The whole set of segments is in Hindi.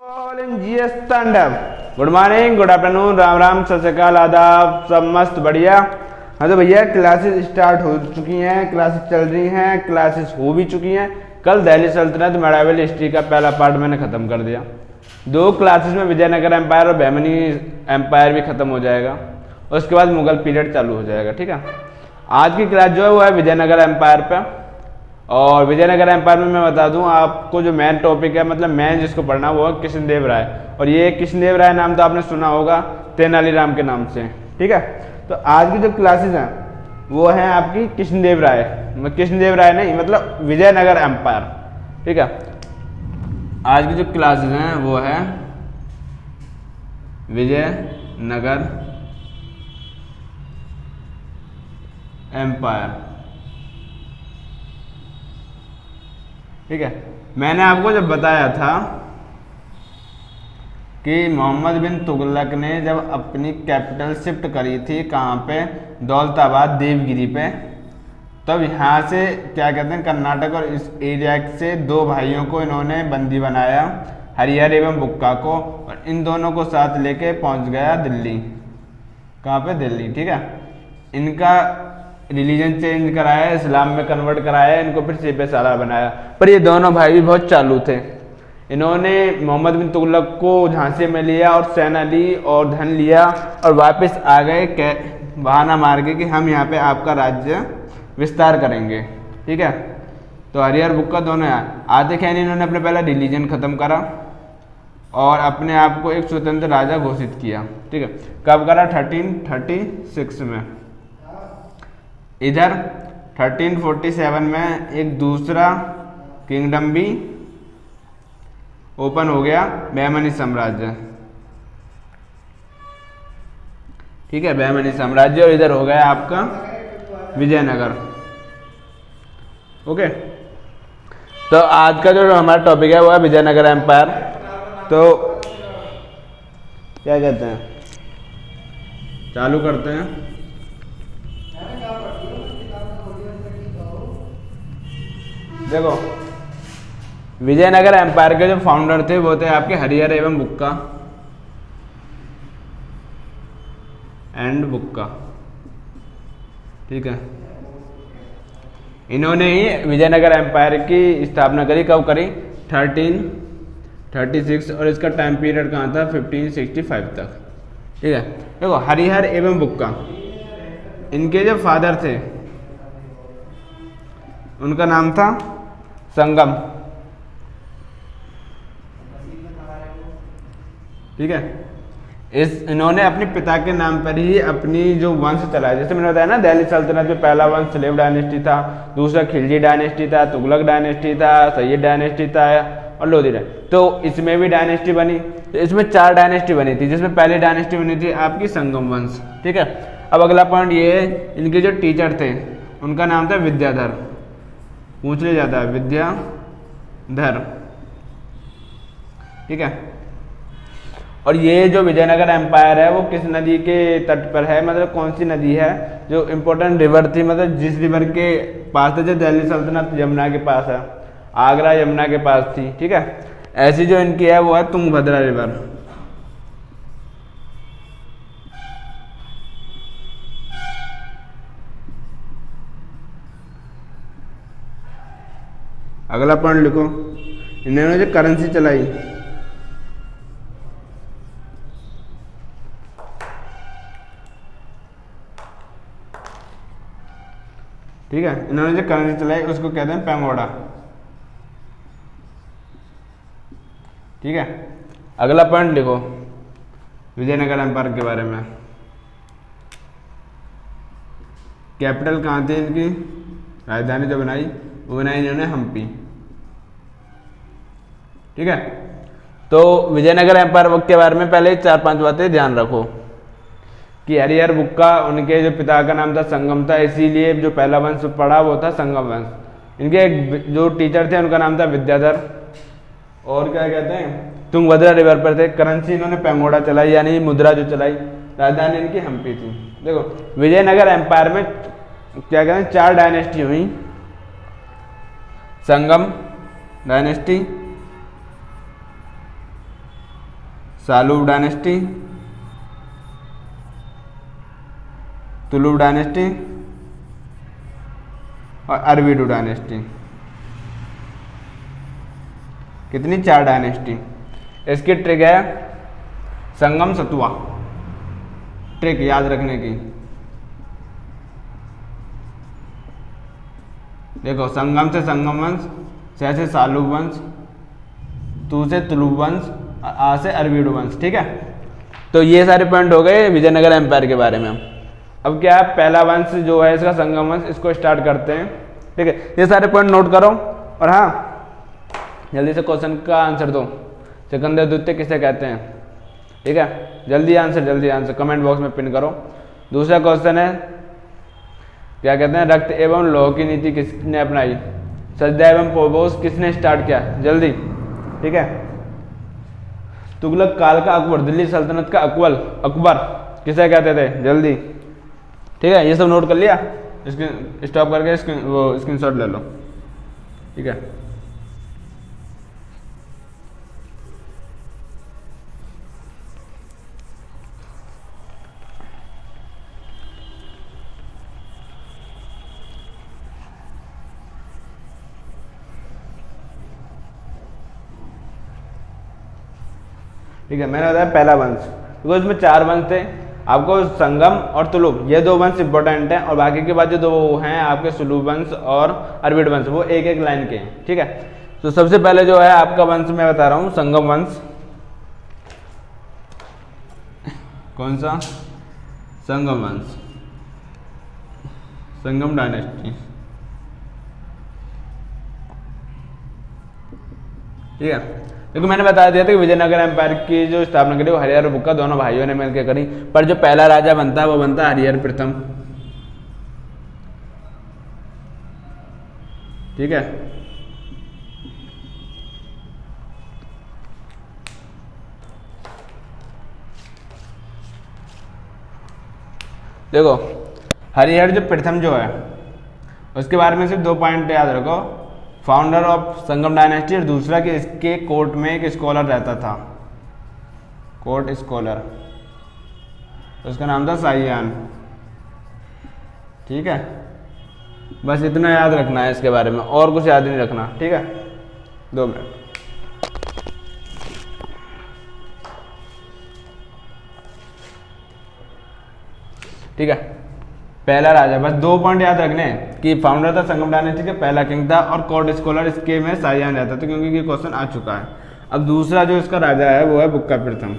ऑल इन जीएस तांडव। Good morning, good afternoon, Ram Ram, सत श्री अकाल, आदाब, सब मस्त बढ़िया। हाँ तो भैया क्लासेस स्टार्ट हो चुकी हैं, क्लासेस चल रही हैं, क्लासेस हो भी चुकी हैं। कल दिल्ली सल्तनत मेडावल हिस्ट्री का पहला पार्ट मैंने ख़त्म कर दिया। 2 क्लासेस में विजयनगर एम्पायर और बहमनी एम्पायर भी ख़त्म हो जाएगा। उसके बाद मुगल पीरियड चालू हो जाएगा। ठीक है, आज की क्लास जो है वो है विजयनगर एम्पायर पर। और विजयनगर एम्पायर में मैं बता दूं आपको जो मेन टॉपिक है, मतलब मेन जिसको पढ़ना वो है कृष्णदेव राय। और ये कृष्णदेव राय नाम तो आपने सुना होगा तेनालीराम के नाम से। ठीक है, तो आज की जो क्लासेस हैं वो हैं आपकी कृष्णदेव राय, कृष्णदेव राय नहीं मतलब विजयनगर एम्पायर। ठीक है, आज की जो क्लासेस हैं वो है विजयनगर एम्पायर। ठीक है, मैंने आपको जब बताया था कि मोहम्मद बिन तुगलक ने जब अपनी कैपिटल शिफ्ट करी थी कहाँ पे, दौलताबाद देवगिरी पे, तब यहाँ से क्या कहते हैं कर्नाटक और इस एरिया से 2 भाइयों को इन्होंने बंदी बनाया, हरिहर एवं बुक्का को, और इन दोनों को साथ लेके पहुँच गया दिल्ली। कहाँ पे? दिल्ली। ठीक है, इनका रिलीजन चेंज कराया, इस्लाम में कन्वर्ट कराया, इनको फिर सिपह सालार बनाया। पर ये दोनों भाई भी बहुत चालू थे। इन्होंने मोहम्मद बिन तुगलक को झांसे में लिया और सेना ली और धन लिया और वापस आ गए बहाना मार के कि हम यहाँ पे आपका राज्य विस्तार करेंगे। ठीक है, तो हरिहर बुक्का दोनों आते खैनी इन्होंने अपने पहला रिलीजन ख़त्म करा और अपने आप को एक स्वतंत्र राजा घोषित किया। ठीक है, कब करा? 1336 में। इधर 1347 में एक दूसरा किंगडम भी ओपन हो गया, बहमनी साम्राज्य। ठीक है, बहमनी साम्राज्य, और इधर हो गया आपका विजयनगर। ओके, तो आज का जो हमारा टॉपिक है वो है विजयनगर एम्पायर। तो क्या कहते हैं, चालू करते हैं। देखो, विजयनगर एम्पायर के जो फाउंडर थे वो थे आपके हरिहर एवं बुक्का एंड बुक्का। ठीक है, इन्होंने ही विजयनगर एम्पायर की स्थापना करी। कब करी? 1336, और इसका टाइम पीरियड कहाँ था? 1565 तक। ठीक है, देखो हरिहर एवं बुक्का, इनके जो फादर थे उनका नाम था संगम। ठीक है, इन्होंने अपने पिता के नाम पर ही अपनी जो वंश चलाया। जैसे मैंने बताया ना, दिल्ली सल्तनत में पहला वंश स्लेव डायनेस्टी था, दूसरा खिलजी डायनेस्टी था, तुगलक डायनेस्टी था, सैयद डायनेस्टी था और लोधी डायनेस्टी। तो इसमें भी डायनेस्टी बनी। तो इसमें 4 डायनेस्टी बनी थी, जिसमें पहली डायनेस्टी बनी थी आपकी संगम वंश। ठीक है, अब अगला पॉइंट ये है, इनके जो टीचर थे उनका नाम था विद्याधर। पूछ लिया जाता है विद्याधर। ठीक है, और ये जो विजयनगर एम्पायर है वो किस नदी के तट पर है, मतलब कौन सी नदी है जो इम्पोर्टेंट रिवर थी, मतलब जिस रिवर के पास थे, जो दिल्ली सल्तनत यमुना के पास है, आगरा यमुना के पास थी। ठीक है, ऐसी जो इनकी है वो है तुंगभद्रा रिवर। अगला पॉइंट लिखो, इन्होंने जो करेंसी चलाई, ठीक है, इन्होंने जो करेंसी चलाई उसको कहते हैं पेगोडा। ठीक है, अगला पॉइंट लिखो विजयनगर एम्पायर के बारे में। कैपिटल कहाँ थी इनकी, राजधानी जो बनाई वो बनाई इन्होंने हम्पी। ठीक है, तो विजयनगर एम्पायर वक्त के बारे में पहले 4-5 बातें ध्यान रखो कि हरिहर बुक्का, उनके जो पिता का नाम था संगम था, इसीलिए जो पहला वंश पढ़ा वो था संगम वंश। इनके एक जो टीचर थे उनका नाम था विद्याधर, और क्या कहते हैं तुंगभद्रा रिवर पर थे। करेंसी इन्होंने पेगोडा चलाई, यानी मुद्रा जो चलाई। राजधानी इनकी हम्पी थी। देखो विजयनगर एम्पायर में क्या कहते हैं 4 डायनेस्टी हुई, संगम डायनेस्टी, सालूब डायनेस्टी, तुलुब डायनेस्टी और अरविडू डायनेस्टी। कितनी? 4 डायनेस्टी। इसकी ट्रिक है संगम सतुआ, ट्रिक याद रखने की। देखो, संगम से संगम वंश, से सालूब वंश, तू से तुलुब वंश, आ से अरविडू वंश। ठीक है, तो ये सारे पॉइंट हो गए विजयनगर एम्पायर के बारे में। अब क्या है, पहला वंश जो है इसका संगम वंश, इसको स्टार्ट करते हैं। ठीक है, ये सारे पॉइंट नोट करो और हाँ जल्दी से क्वेश्चन का आंसर दो। सिकंदर द्वितीय किसे कहते हैं? ठीक है, जल्दी आंसर कमेंट बॉक्स में पिन करो। दूसरा क्वेश्चन है, क्या कहते हैं, रक्त एवं लौह की नीति किसने अपनाई? सज्जा एवं पोबोस किसने स्टार्ट किया? जल्दी। ठीक है, तुगलक काल का अकबर, दिल्ली सल्तनत का अकबर किसे कहते थे? जल्दी। ठीक है, ये सब नोट कर लिया, इसके स्टॉप करके स्क्रीनशॉट ले लो। ठीक है, ठीक है, मैंने बताया पहला वंश, क्योंकि इसमें 4 वंश थे। आपको संगम और तुलुब ये 2 वंश इंपॉर्टेंट हैं, और बाकी के बाद जो 2 हैं आपके सुलुब वंश और अरविड वंश, वो एक एक लाइन के हैं। ठीक है, तो सबसे पहले जो है आपका वंश मैं बता रहा हूँ, संगम वंश। कौन सा? संगम वंश, संगम डायनेस्टी। ठीक है, क्योंकि मैंने बता दिया था कि विजयनगर एम्पायर की जो स्थापना करी वो हरिहर और बुक्का दोनों भाइयों ने मिलकर करी, पर जो पहला राजा बनता है वो बनता है हरिहर प्रथम। ठीक है, देखो हरिहर जो प्रथम जो है उसके बारे में सिर्फ 2 पॉइंट याद रखो, फाउंडर ऑफ संगम डायनेस्टी, और दूसरा कि इसके कोर्ट में एक स्कॉलर रहता था, कोर्ट स्कॉलर, उसका नाम था साइयान। ठीक है, बस इतना याद रखना है इसके बारे में, और कुछ याद नहीं रखना। ठीक है, 2 मिनट। ठीक है, पहला राजा, बस 2 पॉइंट याद रखने कि फाउंडर था संगम डायनेस्टी के, पहला किंग था, और कोर्ट स्कॉलर इसके में साइयान रहता था, क्योंकि ये क्वेश्चन आ चुका है। अब दूसरा जो इसका राजा है वो है बुक्का प्रथम।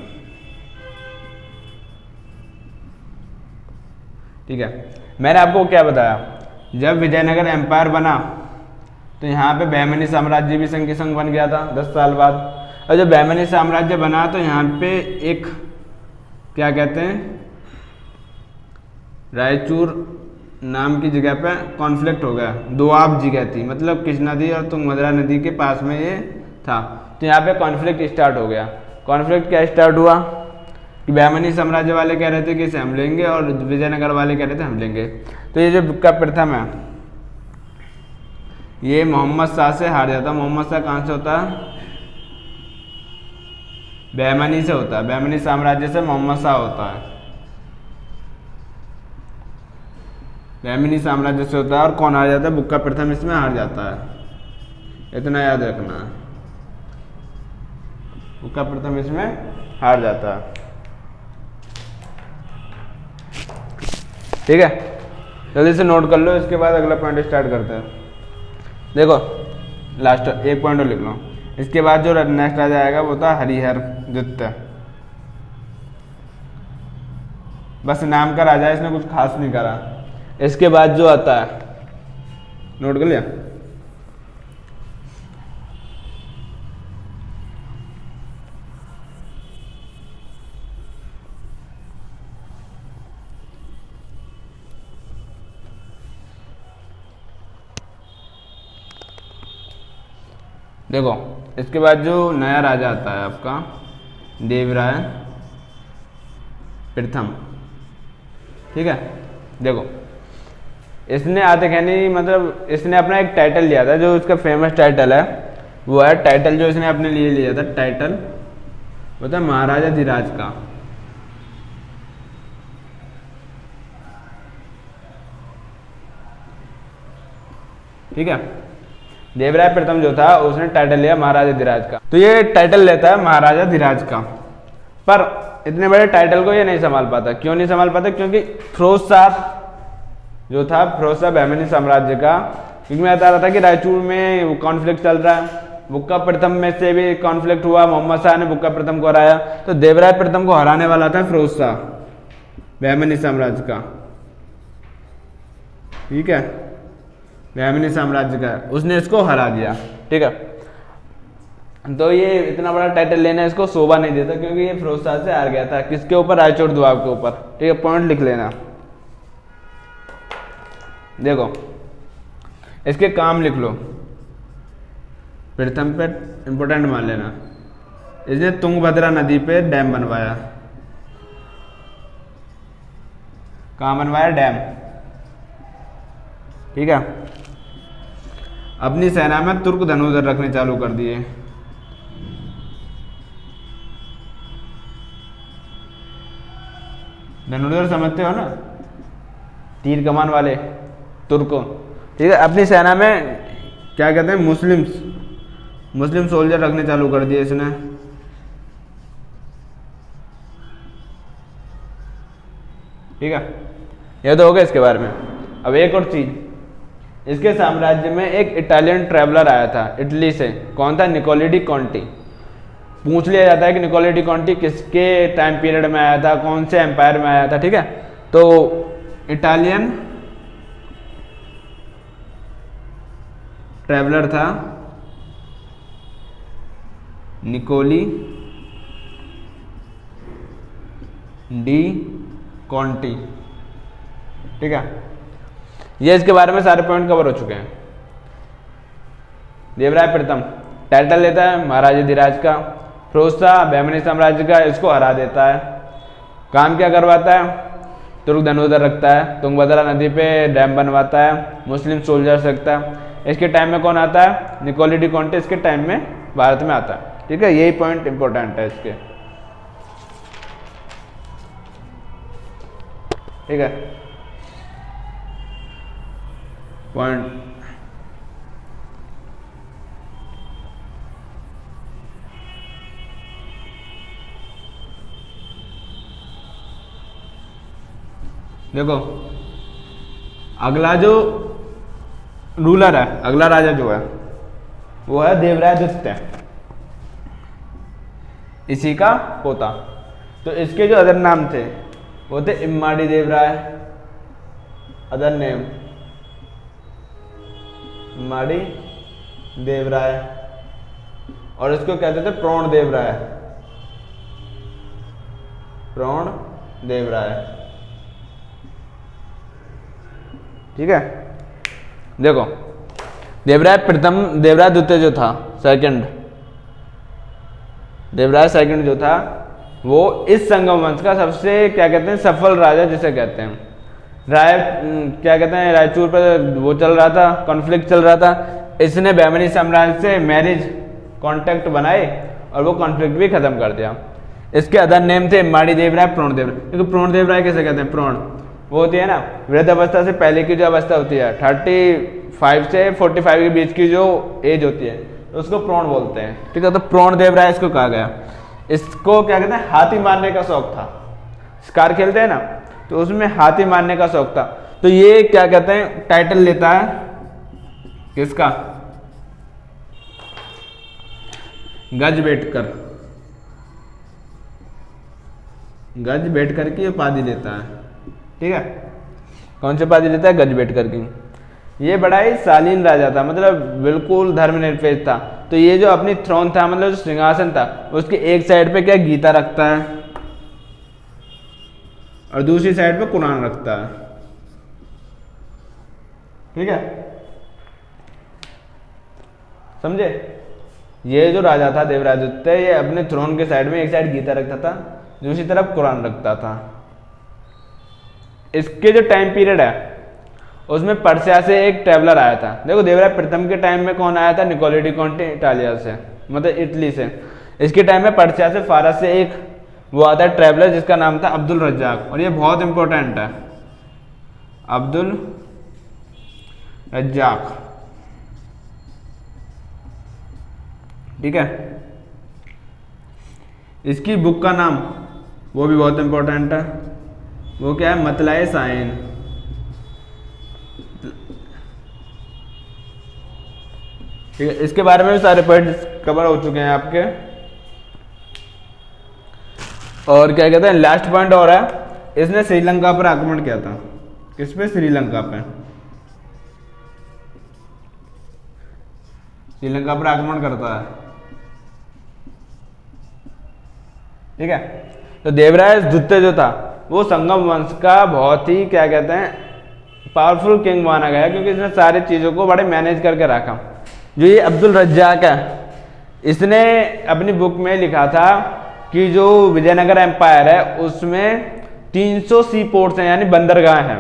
ठीक है, मैंने आपको क्या बताया, जब विजयनगर एम्पायर बना तो यहाँ पे बहमनी साम्राज्य भी संग के संग बन गया था 10 साल बाद। और जब बहमनी साम्राज्य बना तो यहाँ पे एक क्या कहते हैं, रायचूर नाम की जगह पे कॉन्फ्लिक्ट हो गया, दोआब जगह थी, मतलब किस नदी और तुंगभद्रा नदी के पास में ये था, तो यहाँ पे कॉन्फ्लिक्ट स्टार्ट हो गया। कॉन्फ्लिक्ट क्या स्टार्ट हुआ कि बहमनी साम्राज्य वाले कह रहे थे कि इसे हम लेंगे, और विजयनगर वाले कह रहे थे हम लेंगे। तो ये जो बुक्का प्रथम है ये मोहम्मद शाह से हार जाता। मोहम्मद शाह कहाँ से होता है? बहमनी से होता है, बहमनी साम्राज्य से मोहम्मद शाह होता है, बहमनी साम्राज्य से होता है। और कौन हार जाता है? बुक्का प्रथम इसमें हार जाता है, इतना याद रखना है, बुक्का प्रथम इसमें हार जाता है। ठीक है, जल्दी से नोट कर लो, इसके बाद अगला पॉइंट स्टार्ट करते हैं। देखो लास्ट 1 पॉइंट और लिख लो। इसके बाद जो नेक्स्ट राजा आएगा वो था हरिहर द्वितीय, बस नाम का राजा है, इसने कुछ खास नहीं करा। इसके बाद जो आता है, नोट कर लिया, देखो इसके बाद जो नया राजा आता है आपका देवराय प्रथम। ठीक है, देखो इसने आते कहने मतलब इसने अपना एक टाइटल लिया था, जो इसका फेमस टाइटल है वो है, टाइटल जो इसने अपने लिए लिया था, टाइटल वो था महाराजा धीराज का। ठीक है, देवराय प्रथम जो था उसने टाइटल लिया महाराजा धीराज का। तो ये टाइटल लेता है महाराजा धीराज का, पर इतने बड़े टाइटल को ये नहीं संभाल पाता। क्यों नहीं संभाल पाता? क्योंकि फिरोज शाह जो था, फिरोज शाह बहमनी साम्राज्य का, क्योंकि मैं बता रहा था कि रायचूर में कॉन्फ्लिक्ट चल रहा है, बुक्का प्रथम में से भी कॉन्फ्लिक्ट हुआ, मोहम्मद शाह ने बुक्का प्रथम को हराया, तो देवराय प्रथम को हराने वाला था फिरोज शाह बहमनी साम्राज्य का। ठीक है, बहमनी साम्राज्य का, उसने इसको हरा दिया। ठीक है, तो ये इतना बड़ा टाइटल लेना इसको शोभा नहीं देता, क्योंकि ये फिरोज शाह से हार गया था। किसके ऊपर? रायचूर दुआब के ऊपर। ठीक है, पॉइंट लिख लेना। देखो इसके काम लिख लो, प्रथम पे इंपोर्टेंट मान लेना। इसने तुंगभद्रा नदी पे डैम बनवाया। कहाँ बनवाया? डैम। ठीक है, अपनी सेना में तुर्क धनुधर रखने चालू कर दिए। धनुधर समझते हो ना, तीर कमान वाले तुर्कों। ठीक है, अपनी सेना में क्या कहते हैं, मुस्लिम सोल्जर रखने चालू कर दिए इसने। ठीक है, यह तो हो गया इसके बारे में। अब एक और चीज, इसके साम्राज्य में एक इटालियन ट्रैवलर आया था इटली से। कौन था? Niccolo de Conti. पूछ लिया जाता है कि निकोलो डी कॉन्टी किसके टाइम पीरियड में आया था, कौन से एम्पायर में आया था। ठीक है, तो इटालियन ट्रैवलर था निकोलो डी कॉन्टी। ठीक है, ये इसके बारे में सारे पॉइंट कवर हो चुके हैं। देवराय प्रथम टाइटल लेता है महाराजा धीराज का, फिरोज शाह बहमनी साम्राज्य का, इसको हरा देता है। काम क्या करवाता है? तुर्क धनुधर रखता है, तुंगभद्रा नदी पे डैम बनवाता है, मुस्लिम सोल्जर्स रखता है। इसके टाइम में कौन आता है? निकोलो डी कॉन्टी इसके टाइम में भारत में आता है। ठीक है, यही पॉइंट इंपॉर्टेंट है इसके। ठीक है, पॉइंट देखो, अगला जो रूलर है, अगला राजा जो है वो है देवराय द्वितीय, इसी का पोता। तो इसके जो अदर नाम थे वो थे इम्माड़ी देवराय, अदर नेम इम्माड़ी देवराय, और इसको कहते थे प्रोण देवराय, प्रोण देवराय। ठीक है, देखो देवराय प्रथम, देवराय द्वितीय जो था सेकंड, देवराय सेकंड जो था वो इस संगम वंश का सबसे क्या कहते हैं सफल राजा जिसे कहते हैं। क्या कहते हैं रायचूर पर वो चल रहा था, कॉन्फ्लिक्ट चल रहा था, इसने बहमनी साम्राज्य से मैरिज कॉन्टेक्ट बनाए और वो कॉन्फ्लिक्ट भी खत्म कर दिया। इसके अदर नेम थे इम्माड़ी देवराय, प्रोण देवराय। क्योंकि प्रोण देवराय कैसे कहते हैं? प्रोण वो होती है ना वृद्ध अवस्था से पहले की जो अवस्था होती है, 35 से 45 के बीच की जो एज होती है, तो उसको प्रोण बोलते हैं। ठीक है, तो प्रोण देवराय इसको कहा गया। इसको क्या कहते हैं हाथी मारने का शौक था, शिकार खेलते हैं ना, तो उसमें हाथी मारने का शौक था। तो ये क्या कहते हैं टाइटल लेता है किसका? गजबेटकर, गजबेटकर की उपाधि लेता है। ठीक है, कौन सी उपाधि लेता है? गजबेटकर की। ये बड़ा ही शालीन राजा था, मतलब बिल्कुल धर्मनिरपेक्ष था। तो ये जो अपनी थ्रोन था, मतलब जो सिंहासन था, उसके एक साइड पे क्या गीता रखता है और दूसरी साइड पे कुरान रखता है। ठीक है, समझे? ये जो राजा था देवराय द्वितीय, ये अपने थ्रोन के साइड में एक साइड गीता रखता था, दूसरी तरफ कुरान रखता था। इसके जो टाइम पीरियड है उसमें पर्सिया से एक ट्रैवलर आया था। देखो देवराय प्रथम के टाइम में कौन आया था? निकोलो डी कॉन्टी इटालिया से, मतलब इटली से। इसके टाइम में पर्शिया से फारस से एक वो आता है ट्रैवलर जिसका नाम था अब्दुल रज्जाक, और ये बहुत इंपॉर्टेंट है, अब्दुल रज्जाक, ठीक है। इसकी बुक का नाम वो भी बहुत इंपॉर्टेंट है, वो क्या है, मतलाए साइन, ठीक है। इसके बारे में भी सारे पॉइंट्स कवर हो चुके हैं आपके। और क्या कहते हैं, लास्ट पॉइंट और है, इसने श्रीलंका पर आक्रमण किया था। किस पे? श्रीलंका पे, श्रीलंका पर आक्रमण करता है, ठीक है। तो देवराय द्वितीय जो था वो संगम वंश का बहुत ही क्या कहते हैं पावरफुल किंग माना गया, क्योंकि इसने सारी चीजों को बड़े मैनेज करके रखा। जो ये अब्दुल रज्जाक है, इसने अपनी बुक में लिखा था कि जो विजयनगर एम्पायर है उसमें 300 सी पोर्ट्स हैं, यानी बंदरगाह हैं।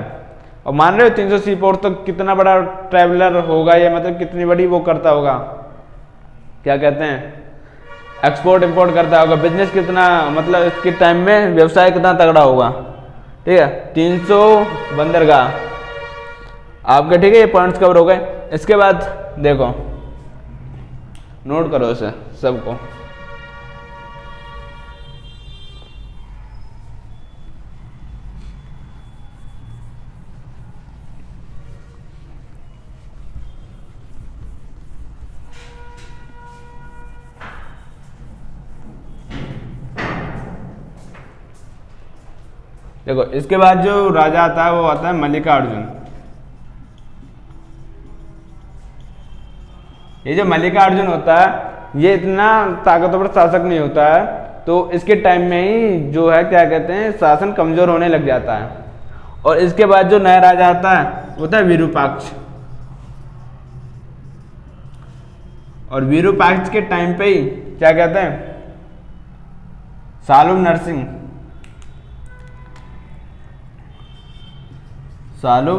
और मान रहे हो 300 सी पोर्ट तो कितना बड़ा ट्रैवलर होगा ये, मतलब कितनी बड़ी वो करता होगा, क्या कहते हैं, एक्सपोर्ट इंपोर्ट करता होगा, बिजनेस कितना, मतलब इसके टाइम में व्यवसाय कितना तगड़ा होगा, ठीक है। 300 बंदरगाह आपके, ठीक है। ये पॉइंट्स कवर हो गए। इसके बाद देखो, नोट करो इसे सबको। देखो इसके बाद जो राजा आता है वो आता है मल्लिकार्जुन। ये जो मल्लिकार्जुन होता है ये इतना ताकतवर शासक नहीं होता है, तो इसके टाइम में ही जो है क्या कहते हैं शासन कमजोर होने लग जाता है। और इसके बाद जो नया राजा आता है वो था विरूपाक्ष। और विरूपाक्ष के टाइम पे ही क्या कहते हैं सालू नरसिंह, सालू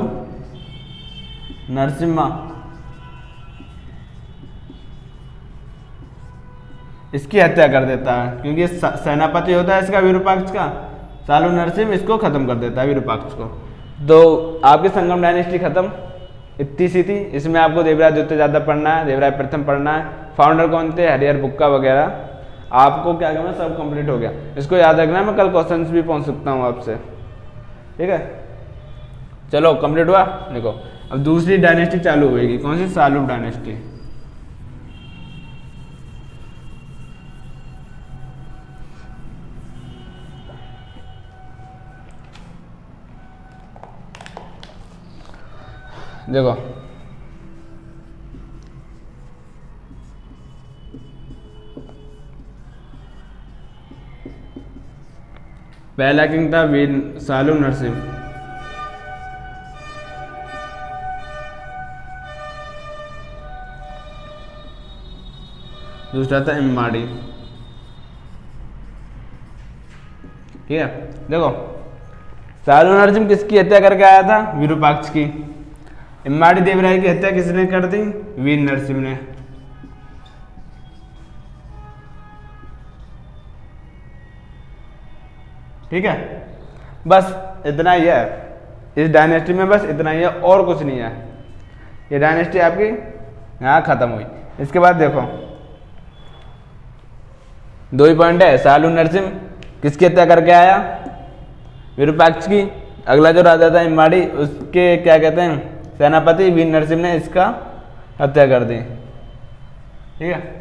नरसिम्हा इसकी हत्या कर देता है, क्योंकि सेनापति होता है इसका विरूपाक्ष का, सालू नरसिम्हा इसको खत्म कर देता है विरूपाक्ष को। तो आपकी संगम डायनेस्टी खत्म, इतनी सी थी। इसमें आपको देवराय द्वितीय ज़्यादा पढ़ना है, देवराय प्रथम पढ़ना है, फाउंडर कौन थे, हरिहर बुक्का वगैरह आपको क्या करना, सब कंप्लीट हो गया। इसको याद रखना, मैं कल क्वेश्चंस भी पूछ सकता हूँ आपसे, ठीक है। चलो कंप्लीट हुआ। देखो अब दूसरी डायनेस्टी चालू होगी, कौन सी, सालू डायनेस्टी। देखो पहला किंग था वीर सालू नरसिम्हा, दूसरा था इम्माड़ी, ठीक है। देखो सालू नरसिम्हा किसकी हत्या करके आया था, विरूपाक्ष की। इम्माड़ी देवराय की हत्या किसने कर दी, वीर नरसिम्हा ने, ठीक है। बस इतना ही है इस डायनेस्टी में, बस इतना ही है और कुछ नहीं है। ये डायनेस्टी आपकी यहाँ खत्म हुई। इसके बाद देखो दो ही पॉइंट है, सालू नरसिम्हा किसकी हत्या करके आया, विरूपाक्ष की। अगला जो राजा था इम्माड़ी, उसके क्या कहते हैं सेनापति वीर नरसिम्हा ने इसका हत्या कर दी, ठीक है।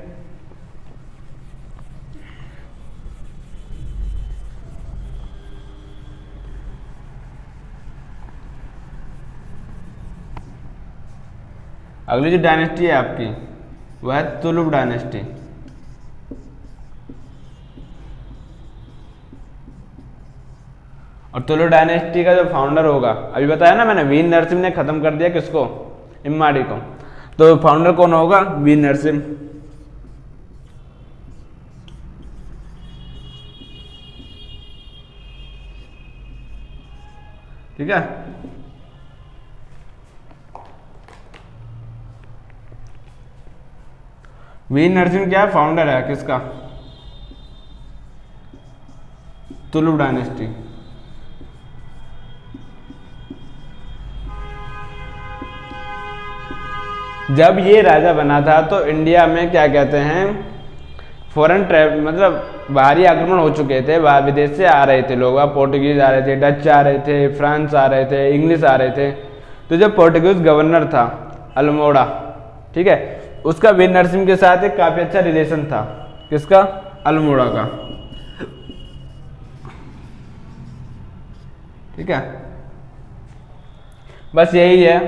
अगली जो डायनेस्टी है आपकी वो है तुलुप डायनेस्टी। और तुलुप डायनेस्टी का जो फाउंडर होगा, अभी बताया ना मैंने, वीर नरसिम्हा ने खत्म कर दिया किसको, इम्माड़ी को। तो फाउंडर कौन होगा, वीर नरसिम्हा, ठीक है। वीर नरसिम्हा क्या फाउंडर है किसका, तुलुक डायनेस्टी। जब ये राजा बना था तो इंडिया में क्या कहते हैं फॉरेन ट्रैवल मतलब बाहरी आक्रमण हो चुके थे, बाहर विदेश से आ रहे थे लोग, पोर्टुगीज आ रहे थे, डच आ रहे थे, फ्रांस आ रहे थे, इंग्लिश आ रहे थे। तो जब पोर्टुगीज गवर्नर था अल्मोड़ा, ठीक है, उसका वीर नरसिंह के साथ एक काफी अच्छा रिलेशन था। किसका? अल्मोड़ा का। ठीक है, बस यही है।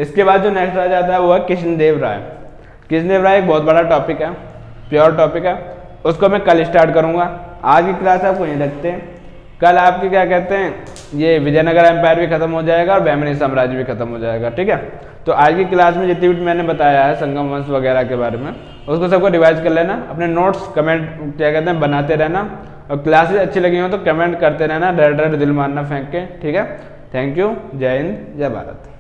इसके बाद जो नेक्स्ट आ जाता है वो है कृष्णदेव राय। कृष्णदेव राय एक बहुत बड़ा टॉपिक है, प्योर टॉपिक है, उसको मैं कल स्टार्ट करूंगा। आज की क्लास आपको नहीं रखते, कल आपके क्या कहते हैं ये विजयनगर एम्पायर भी खत्म हो जाएगा और बहमनी साम्राज्य भी खत्म हो जाएगा। ठीक है, तो आज की क्लास में जितनी भी मैंने बताया है संगम वंश वगैरह के बारे में, उसको सबको रिवाइज कर लेना, अपने नोट्स कमेंट क्या कहते हैं बनाते रहना, और क्लासेस अच्छी लगी हो तो कमेंट करते रहना, डर दिल मारना फेंक के। ठीक है, थैंक यू, जय हिंद, जय भारत।